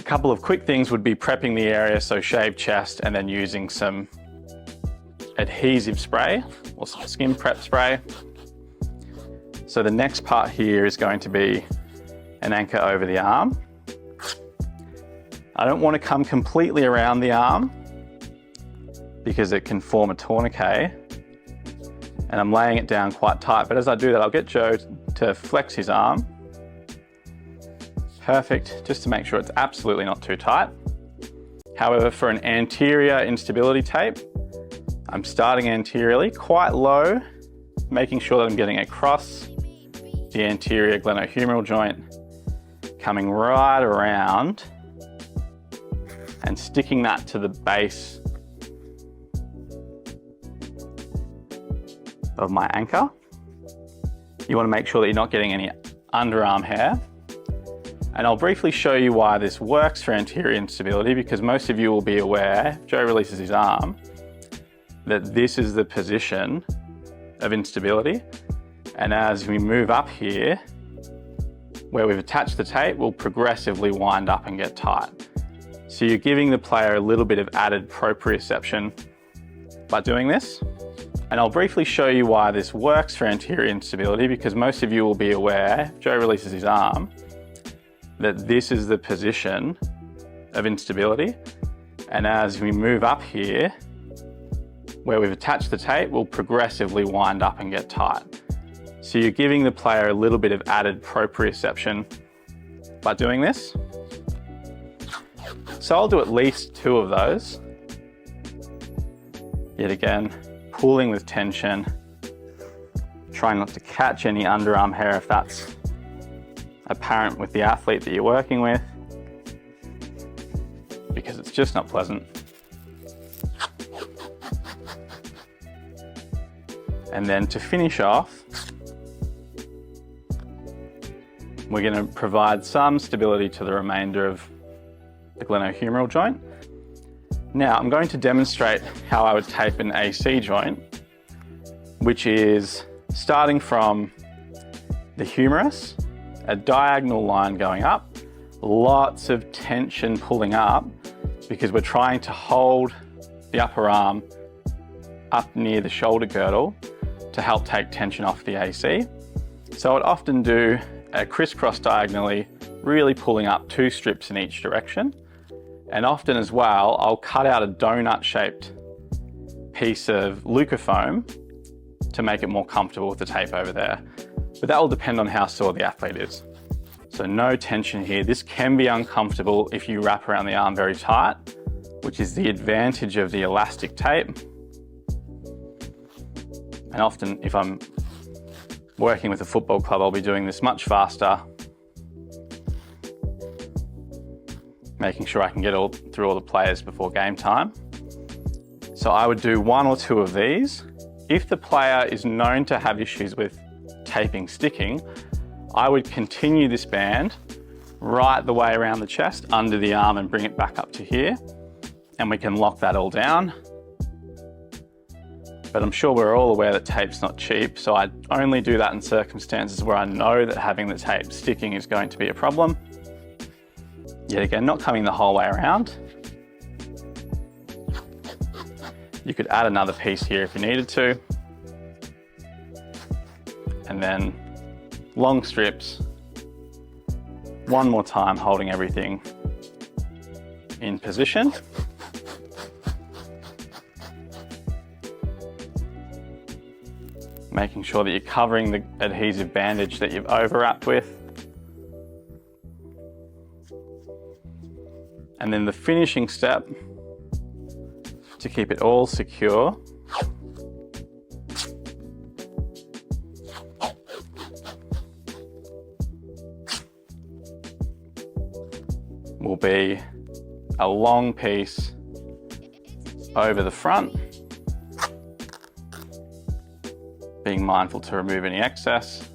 couple of quick things would be prepping the area, so shaved chest, and then using some adhesive spray or some skin prep spray. So the next part here is going to be an anchor over the arm. I don't want to come completely around the arm because it can form a tourniquet, and I'm laying it down quite tight. But as I do that, I'll get Joe to flex his arm. Perfect, just to make sure it's absolutely not too tight. However, for an anterior instability tape, I'm starting anteriorly, quite low, making sure that I'm getting across the anterior glenohumeral joint, coming right around and sticking that to the base of my anchor. You want to make sure that you're not getting any underarm hair. And I'll briefly show you why this works for anterior instability, because most of you will be aware, if Joe releases his arm, that this is the position of instability. And as we move up here, where we've attached the tape, we'll progressively wind up and get tight. So you're giving the player a little bit of added proprioception by doing this. And I'll briefly show you why this works for anterior instability, because most of you will be aware, if Joe releases his arm, that this is the position of instability. And as we move up here, where we've attached the tape, we'll progressively wind up and get tight. So you're giving the player a little bit of added proprioception by doing this. So I'll do at least 2 of those. Yet again, pulling with tension, trying not to catch any underarm hair if that's apparent with the athlete that you're working with, because it's just not pleasant. And then to finish off, we're going to provide some stability to the remainder of the glenohumeral joint. Now I'm going to demonstrate how I would tape an AC joint, which is starting from the humerus, a diagonal line going up, lots of tension pulling up because we're trying to hold the upper arm up near the shoulder girdle to help take tension off the AC. So I'd often do a crisscross diagonally, really pulling up 2 strips in each direction. And often as well, I'll cut out a donut-shaped piece of Lucafoam to make it more comfortable with the tape over there. But that will depend on how sore the athlete is. So no tension here. This can be uncomfortable if you wrap around the arm very tight, which is the advantage of the elastic tape. And often if I'm working with a football club, I'll be doing this much faster, making sure I can get through all the players before game time. So I would do 1 or 2 of these. If the player is known to have issues with taping sticking, I would continue this band right the way around the chest, under the arm, and bring it back up to here. And we can lock that all down. But I'm sure we're all aware that tape's not cheap, so I only do that in circumstances where I know that having the tape sticking is going to be a problem. Yet again, not coming the whole way around. You could add another piece here if you needed to. And then long strips, 1 more time, holding everything in position. Making sure that you're covering the adhesive bandage that you've overwrapped with. And then the finishing step, to keep it all secure, will be a long piece over the front, being mindful to remove any excess.